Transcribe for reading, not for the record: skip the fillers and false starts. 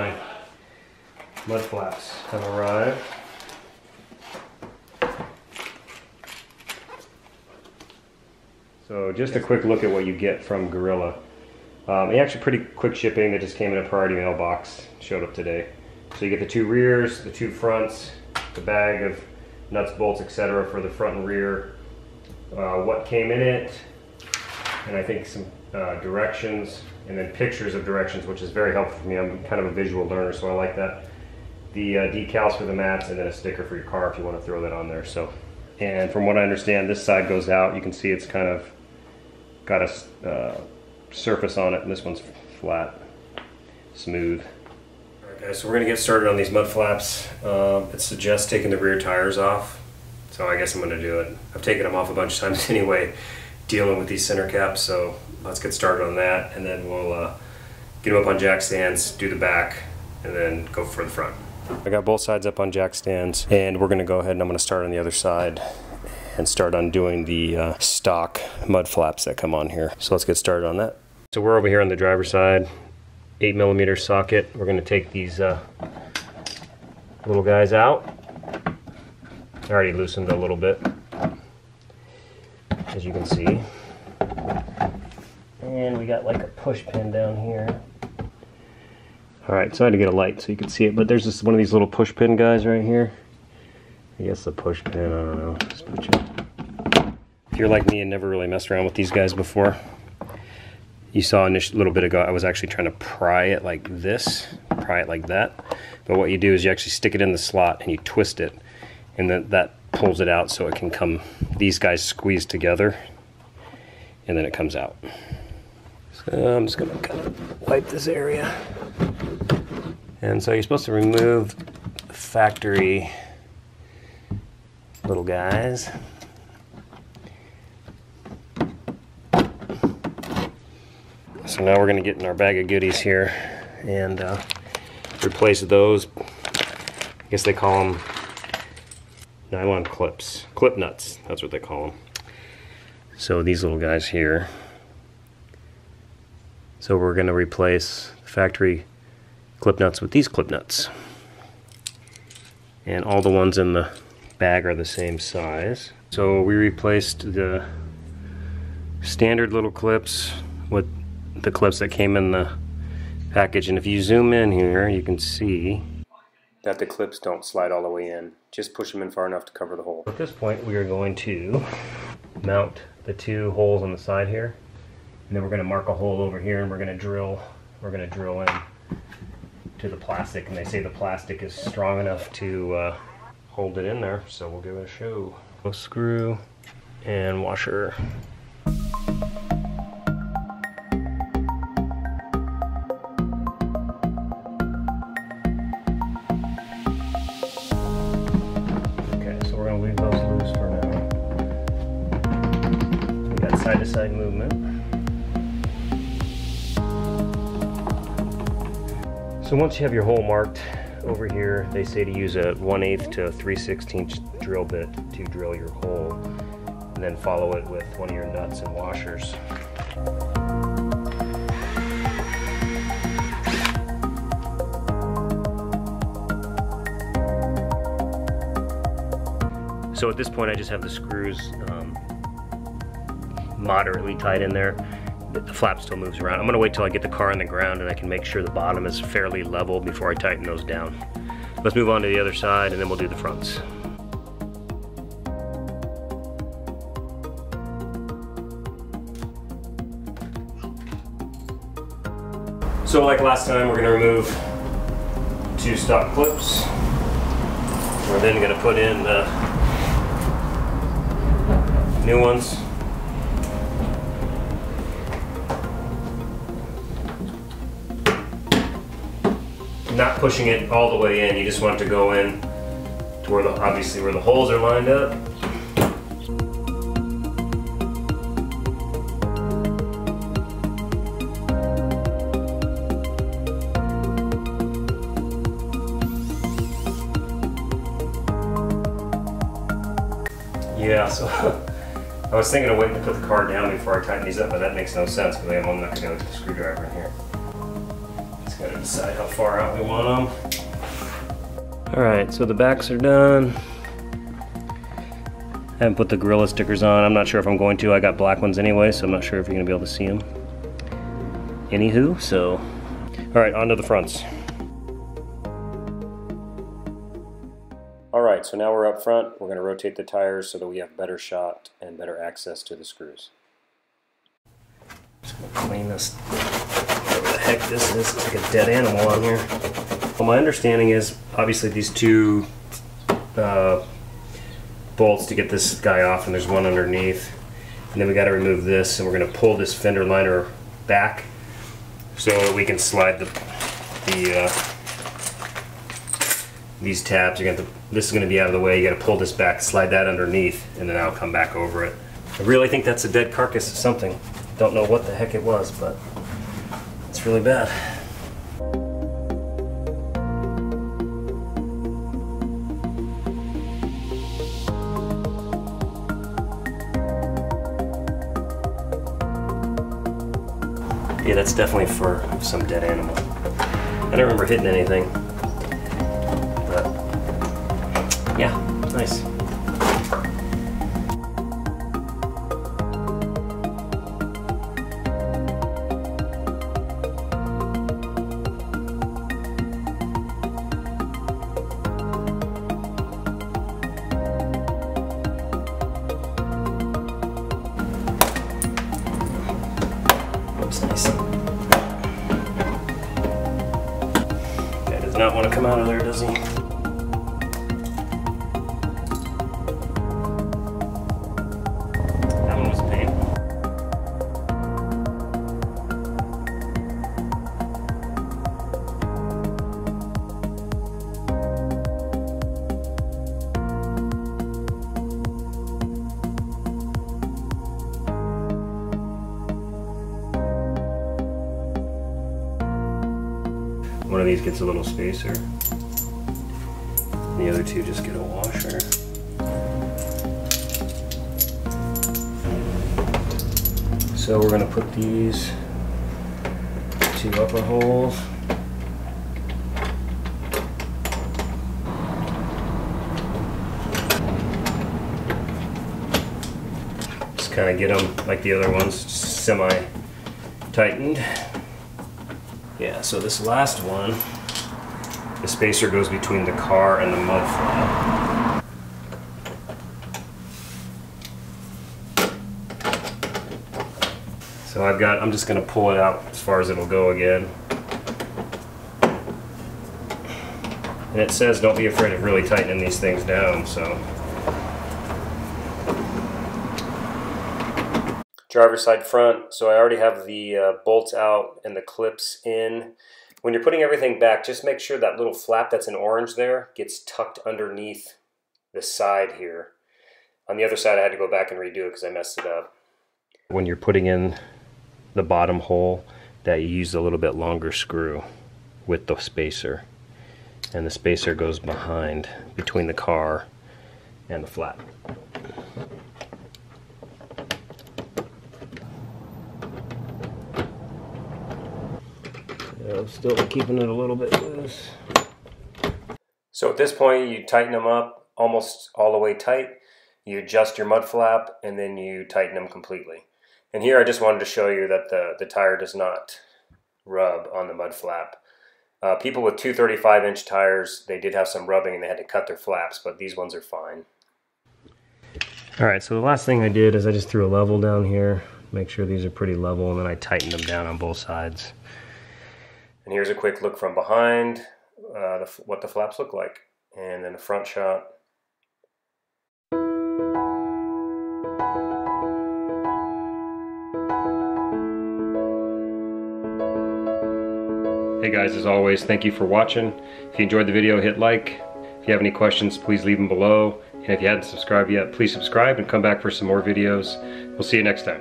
my mud flaps have arrived. So just a quick look at what you get from Gorilla. Actually pretty quick shipping. They just came in a priority mailbox, showed up today. So you get the 2 rears, the 2 fronts, the bag of nuts, bolts, etc. for the front and rear, what came in it, and I think some directions, and then pictures of directions, which is very helpful for me. I'm kind of a visual learner, so I like that. The decals for the mats, and then a sticker for your car if you want to throw that on there. So, and from what I understand, this side goes out. You can see it's kind of got a surface on it, and this one's flat, smooth. All right, guys, so we're gonna get started on these mud flaps. It suggests taking the rear tires off, so I guess I'm gonna do it. I've taken them off a bunch of times anyway, dealing with these center caps, so let's get started on that, and then we'll get them up on jack stands, do the back, and then go for the front. I got both sides up on jack stands, and we're gonna go ahead and I'm gonna start on the other side and start undoing the stock mud flaps that come on here. So let's get started on that. So we're over here on the driver's side, 8mm socket. We're gonna take these little guys out. I already loosened a little bit, as you can see. And we got like a push pin down here. All right, so I had to get a light so you can see it, but there's this one of these little push pin guys right here. I guess the push pin, I don't know. Just put you. If you're like me and never really messed around with these guys before, you saw a little bit ago I was actually trying to pry it like this, pry it like that. But what you do is you actually stick it in the slot and you twist it, and then that pulls it out so it can come, these guys squeeze together, and then it comes out. So I'm just gonna kind of wipe this area. And so you're supposed to remove the factory little guys. So now we're going to get in our bag of goodies here and replace those. I guess they call them nylon clips, clip nuts, that's what they call them. So these little guys here. So we're going to replace the factory clip nuts with these clip nuts. And all the ones in the bag are the same size. So we replaced the standard little clips with the clips that came in the package, and if you zoom in here you can see that the clips don't slide all the way in. Just push them in far enough to cover the hole. At this point we are going to mount the 2 holes on the side here, and then we're going to mark a hole over here, and we're going to drill in to the plastic, and they say the plastic is strong enough to hold it in there, so we'll give it a show. A screw and washer. Okay, so we're going to leave those loose for now. We got side-to-side movement. So once you have your hole marked over here, they say to use a 1/8 to 3/16 drill bit to drill your hole, and then follow it with one of your nuts and washers. So at this point I just have the screws moderately tight in there. The flap still moves around. I'm gonna wait till I get the car on the ground and I can make sure the bottom is fairly level before I tighten those down. Let's move on to the other side and then we'll do the fronts. So like last time, we're gonna remove 2 stock clips. We're then gonna put in new ones. Not pushing it all the way in, you just want it to go in to where obviously where the holes are lined up. Yeah, so I was thinking of waiting to put the car down before I tighten these up, but that makes no sense because I'm not going to go with the screwdriver in here. Just gotta decide how far out we want them. Alright, so the backs are done. I haven't put the Gorilla stickers on. I'm not sure if I'm going to. I got black ones anyway, so I'm not sure if you're going to be able to see them. Anywho, so... Alright, on to the fronts. Alright, so now we're up front. We're going to rotate the tires so that we have better shot and better access to the screws. Just going to clean this, whatever the heck this is. It's like a dead animal on here. Well, my understanding is, obviously these two bolts to get this guy off, and there's one underneath, and then we got to remove this, and we're going to pull this fender liner back so we can slide these tabs. This is going to be out of the way. You got to pull this back, slide that underneath, and then I'll come back over it. I really think that's a dead carcass of something. Don't know what the heck it was, but it's really bad. Yeah, that's definitely fur of some dead animal. I don't remember hitting anything, but yeah, nice. Nice. Guy does not want to come out of there, does he? That one was a pain. One of these gets a little spacer, and the other two just get a washer. So we're going to put these two upper holes. Just kind of get them like the other ones, semi-tightened. Yeah, so this last one, the spacer goes between the car and the mud flap. So I'm just going to pull it out as far as it'll go again. And it says don't be afraid of really tightening these things down, so. Driver's side front, so I already have the bolts out and the clips in. When you're putting everything back, just make sure that little flap that's in orange there gets tucked underneath the side here. On the other side I had to go back and redo it because I messed it up. When you're putting in the bottom hole, that you use a little bit longer screw with the spacer. And the spacer goes behind, between the car and the flap. I'm still keeping it a little bit loose. So at this point you tighten them up almost all the way tight. You adjust your mud flap and then you tighten them completely. And here I just wanted to show you that the tire does not rub on the mud flap. People with 235-inch tires, they did have some rubbing and they had to cut their flaps, but these ones are fine. Alright, so the last thing I did is I just threw a level down here, make sure these are pretty level, and then I tightened them down on both sides. And here's a quick look from behind, what the flaps look like, and then a front shot. Hey guys, as always, thank you for watching. If you enjoyed the video, hit like. If you have any questions, please leave them below. And if you haven't subscribed yet, please subscribe and come back for some more videos. We'll see you next time.